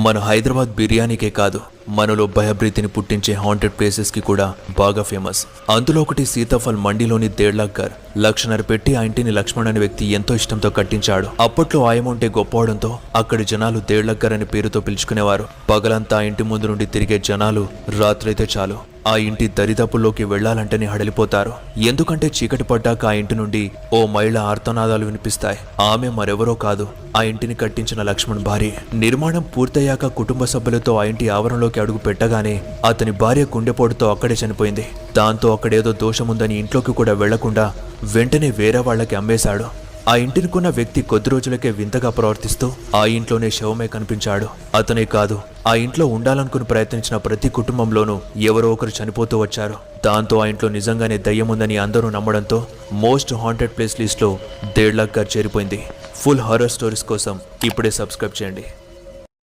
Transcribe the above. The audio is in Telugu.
మన హైదరాబాద్ బిర్యానీకే కాదు, మనలో భయభ్రీతిని పుట్టించే హాంటెడ్ ప్లేసెస్ కి కూడా బాగా ఫేమస్. అందులో ఒకటి సీతాఫల్ మండిలోని దేళ్లక్కర్. లక్షన్నర పెట్టి ఆ ఇంటిని లక్ష్మణ్ అనే వ్యక్తి ఎంతో ఇష్టంతో కట్టించాడు. అప్పట్లో ఆ అమౌంటే గొప్పవడంతో అక్కడి జనాలు దేళ్లక్కర్ అనే పేరుతో పిలుచుకునేవారు. పగలంతా ఆ ఇంటి ముందు నుండి తిరిగే జనాలు రాత్రైతే చాలు ఆ ఇంటి దరిదాపుల్లోకి వెళ్లాలంటేనే హడలిపోతారు. ఎందుకంటే చీకటి పడ్డాక ఆ ఇంటి నుండి ఓ మహిళ ఆర్తనాదాలు వినిపిస్తాయి. ఆమె మరెవరో కాదు, ఆ ఇంటిని కట్టించిన లక్ష్మణ్ భార్య. నిర్మాణం పూర్తయ్యాక కుటుంబ సభ్యులతో ఆ ఇంటి ఆవరణలోకి అడుగు పెట్టగానే అతని భార్య గుండెపోటుతో అక్కడే చనిపోయింది. దాంతో అక్కడేదో దోషముందని ఇంట్లోకి కూడా వెళ్లకుండా వెంటనే వేరే వాళ్లకి అమ్మేశాడు. ఆ ఇంటిని కొన్న వ్యక్తి కొద్ది రోజులకే వింతగా ప్రవర్తిస్తూ ఆ ఇంట్లోనే శవమే కనిపించాడు. అతనే కాదు, ఆ ఇంట్లో ఉండాలనుకుని ప్రయత్నించిన ప్రతి కుటుంబంలోనూ ఎవరో ఒకరు చనిపోతూ వచ్చారు. దాంతో ఆ ఇంట్లో నిజంగానే దయ్యం ఉందని అందరూ నమ్మడంతో మోస్ట్ హాంటెడ్ ప్లేస్ లిస్ట్ లో దేళ్లక్కర్ చేరిపోయింది. ఫుల్ హారర్ స్టోరీస్ కోసం ఇప్పుడే సబ్స్క్రైబ్ చేయండి.